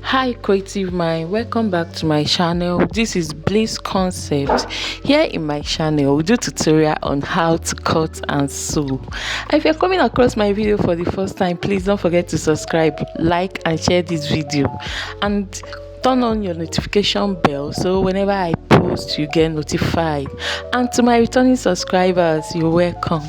Hi creative mind, welcome back to my channel. This is Bliss Concept. Here in my channel we do tutorial on how to cut and sew. And if you're coming across my video for the first time, please don't forget to subscribe, like and share this video, and turn on your notification bell so whenever I post you get notified. And to my returning subscribers, you're welcome.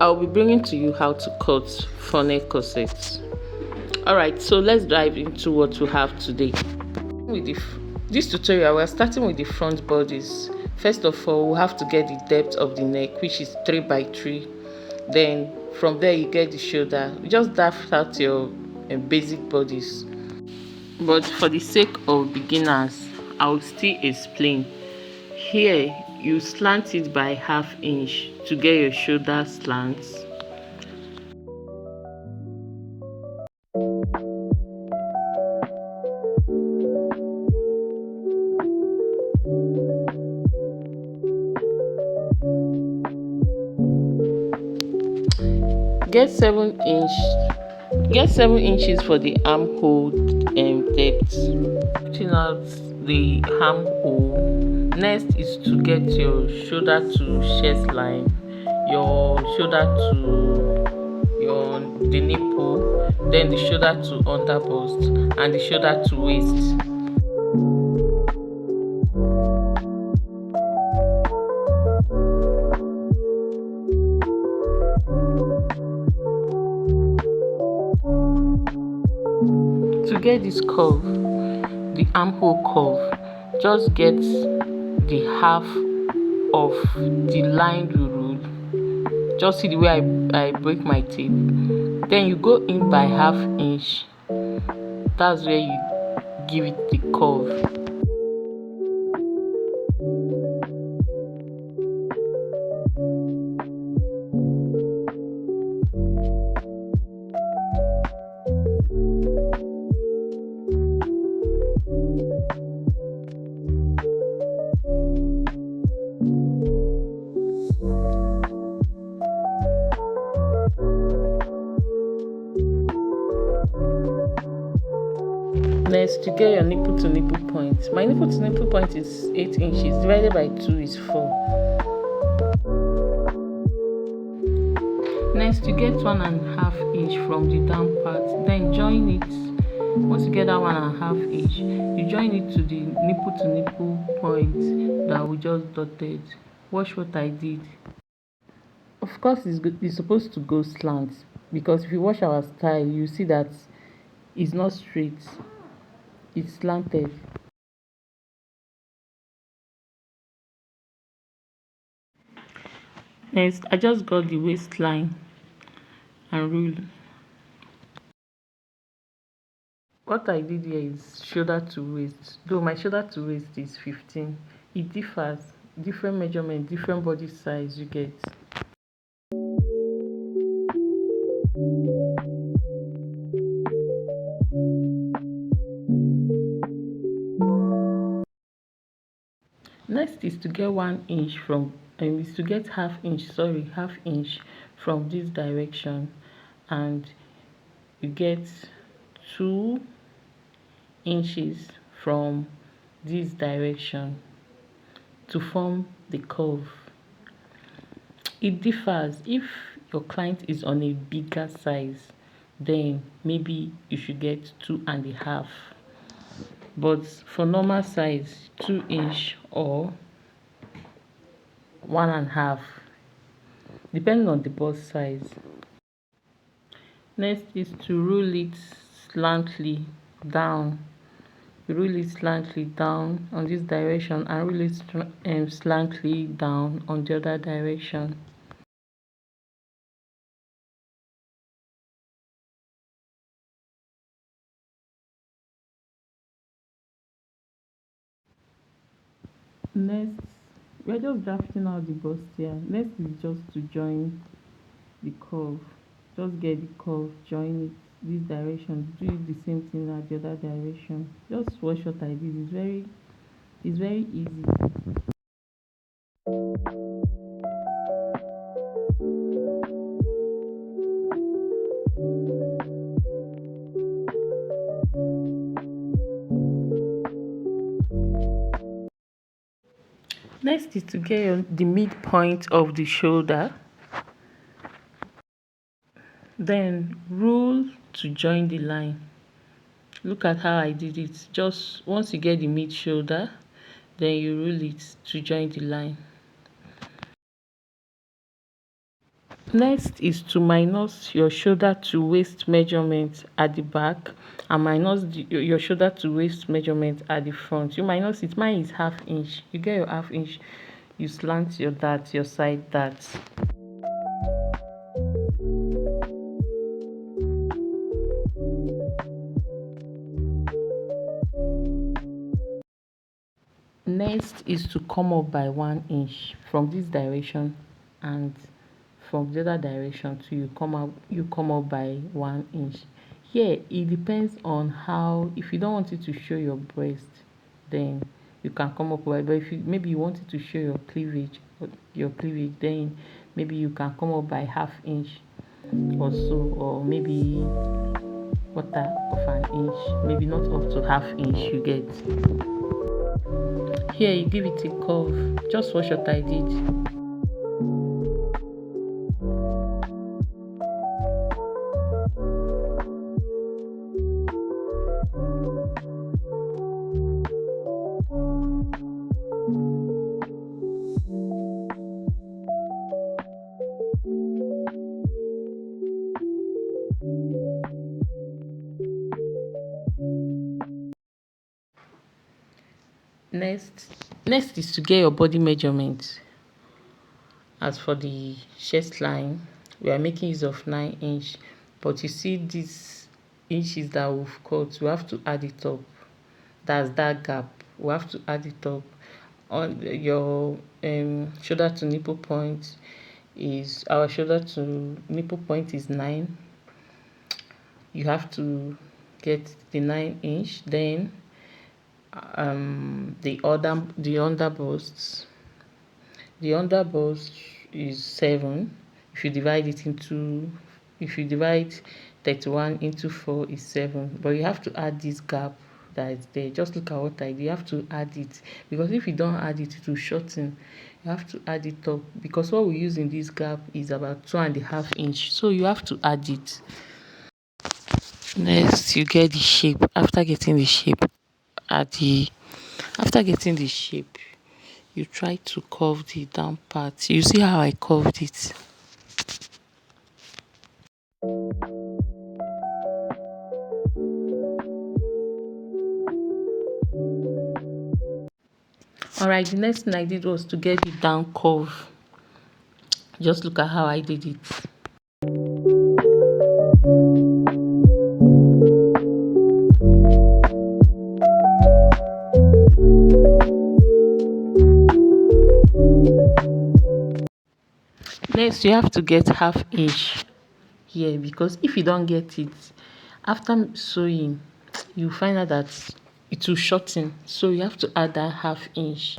I'll be bringing to you how to cut funnel corsets. Alright, so let's dive into what we have today. With this tutorial, we're starting with the front bodies. First of all, we have to get the depth of the neck, which is 3 by 3. Then from there you get the shoulder. You just draft out your basic bodies. But for the sake of beginners, I'll still explain. Here, you slant it by ½ inch to get your shoulder slants. Get 7 inches for the armhole depth. Cutting out the armhole. Next is to get your shoulder to chest line, your shoulder to the nipple, then the shoulder to under bust, and the shoulder to waist. To get this curve, the armhole curve, just get the half of the line you rule. Just see the way I break my tape. Then you go in by ½ inch. That's where you give it the curve. Next, to get your nipple to nipple point. My nipple to nipple point is 8 inches, divided by 2 is 4. Next, you get 1½ inch from the down part, then join it. Once you get that 1½ inch, you join it to the nipple to nipple point that we just dotted. Watch what I did. Of course, it's supposed to go slant, because if you watch our style, you see that it's not straight. It's slanted. Next, I just got the waistline and rule. What I did here is shoulder to waist. Though my shoulder to waist is 15, it differs. Different measurement, different body size you get. Next is to get 1 inch from, is to get ½ inch from this direction, and you get 2 inches from this direction to form the curve. It differs. If your client is on a bigger size, then maybe you should get 2½. But for normal size, 2 inch or 1½, depending on the bust size. Next is to rule it slantly down. Rule it slantly down on this direction and rule it slantly down on the other direction. Next, we're just drafting out the bustier. Next is just to join the curve. Just get the curve, join it this direction, do the same thing at the other direction. Just watch what I did. It's very easy. Next is to get the midpoint of the shoulder. Then rule to join the line. Look at how I did it. Just once you get the mid shoulder, then you rule it to join the line. Next is to minus your shoulder to waist measurement at the back and minus your shoulder to waist measurement at the front. You minus it. Mine is ½ inch. You get your ½ inch, you slant your dart, your side dart. Next is to come up by 1 inch from this direction, and from the other direction too. You come up by 1 inch. Here it depends on how. If you don't want it to show your breast, then you can come up by, but if you maybe you want it to show your cleavage, then maybe you can come up by ½ inch or so, or maybe ½ inch, maybe not up to ½ inch. You get. Here you give it a curve, just watch what I did. Next is to get your body measurement. As for the chest line, we are making use of 9 inch, but you see these inches that we've cut, we have to add it up. That's that gap, we have to add it up. On your shoulder to nipple point is, our shoulder to nipple point is 9. You have to get the 9 inch. Then the underbust is 7. If you divide 31 into 4 is 7, but you have to add this gap that is there. Just look at what I did. You have to add it, because if you don't add it, it will shorten. You have to add it up, because what we use in this gap is about 2.5 inch, so you have to add it. Next, you get the shape. After getting the shape, you try to curve the down part. You see how I curved it. Alright, the next thing I did was to get the down curve. Just look at how I did it. Next, you have to get ½ inch here, because if you don't get it after sewing, you find out that it will shorten, so you have to add that ½ inch.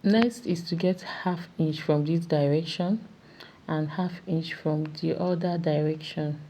Next is to get ½ inch from this direction and ½ inch from the other direction.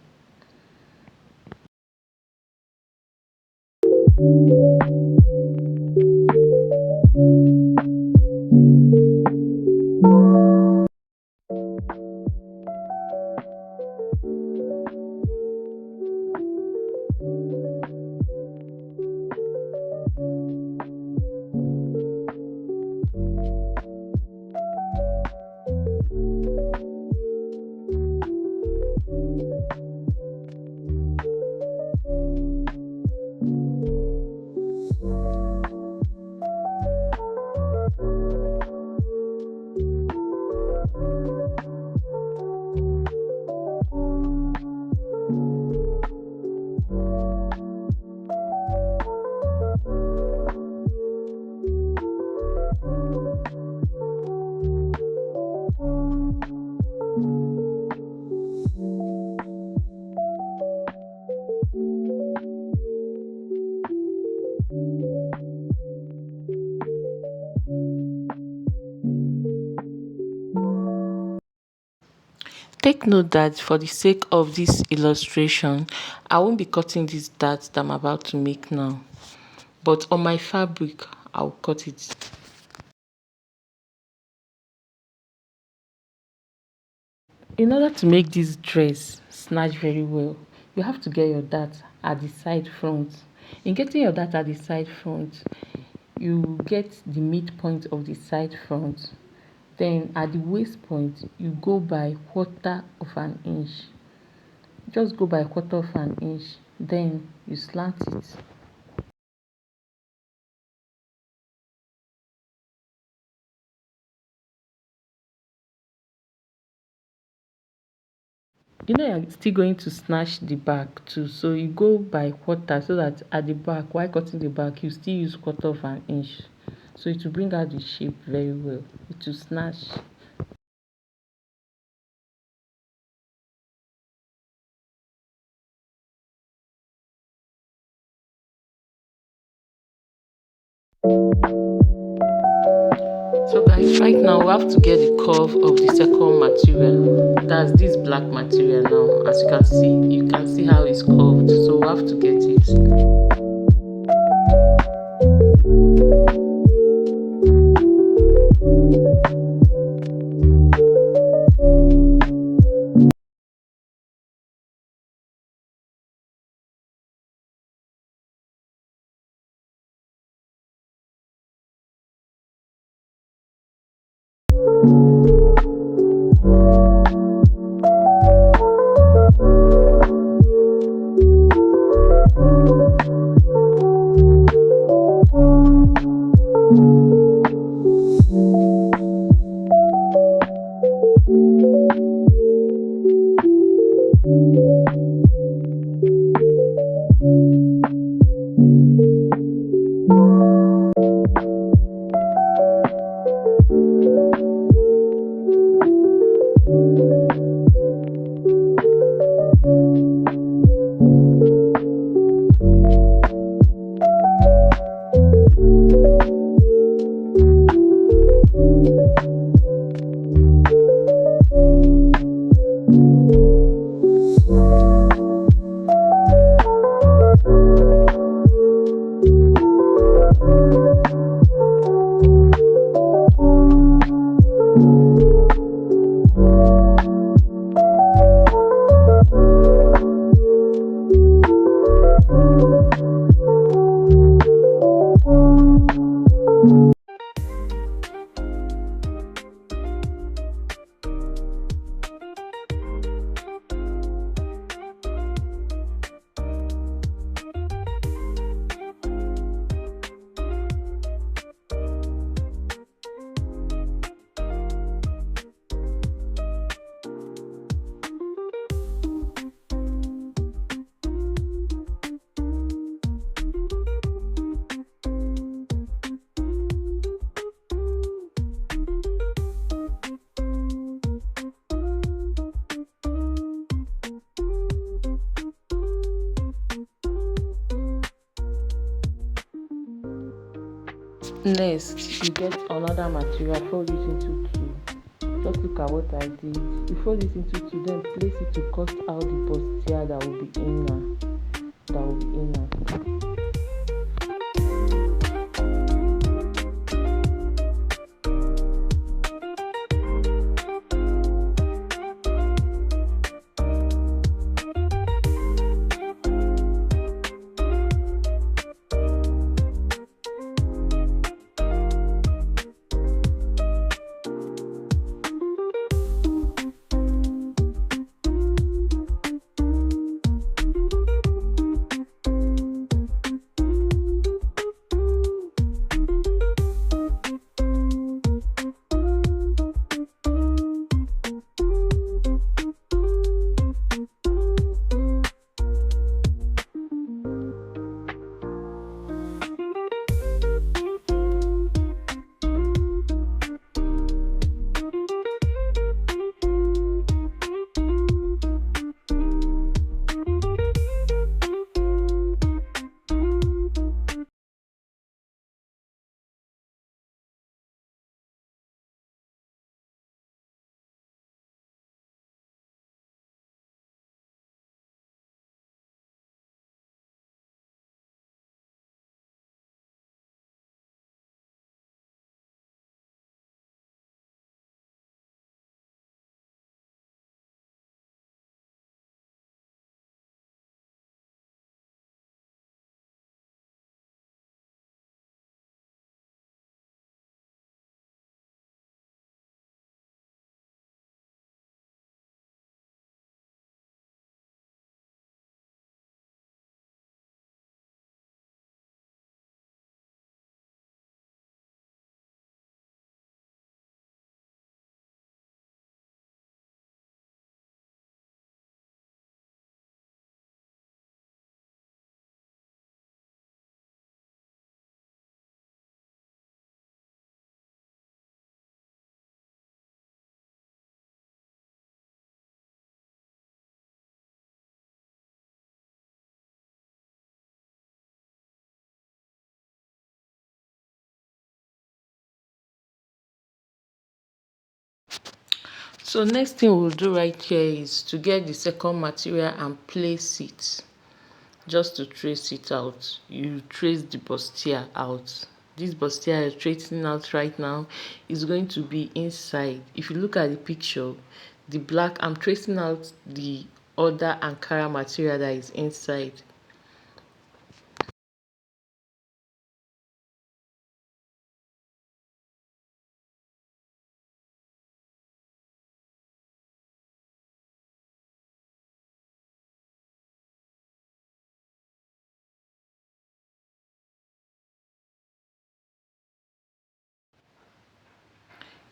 Take note that for the sake of this illustration, I won't be cutting this dart that I'm about to make now, but on my fabric I'll cut it. In order to make this dress snatch very well, you have to get your dart at the side front. In getting your dart at the side front, you get the midpoint of the side front. Then at the waist point, you go by quarter of an inch. Just go by quarter of an inch. Then you slant it. You know you're still going to snatch the back too, so you go by quarter so that at the back, while cutting the back, you still use quarter of an inch, so it will bring out the shape very well. It will snatch. So guys, right now we have to get the curve of the second material. That's this black material now. As you can see how it's curved, so we have to get it. Next, you get another material, fold it into two. Just look at what I did. You fold it into two, then place it to cut out the bustier that will be inner. So next thing we'll do right here is to get the second material and place it. Just to trace it out, you trace the bustier out. This bustier you're tracing out right now is going to be inside. If you look at the picture, the black, I'm tracing out the other Ankara material that is inside.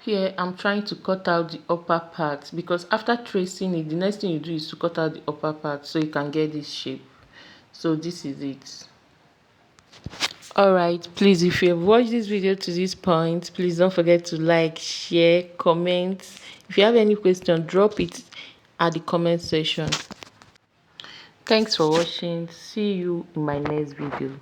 Here I'm trying to cut out the upper part, because after tracing it, the next thing you do is to cut out the upper part so you can get this shape. So this is it. Alright, please, if you have watched this video to this point, please don't forget to like, share, comment. If you have any question, drop it at the comment section. Thanks for watching. See you in my next video.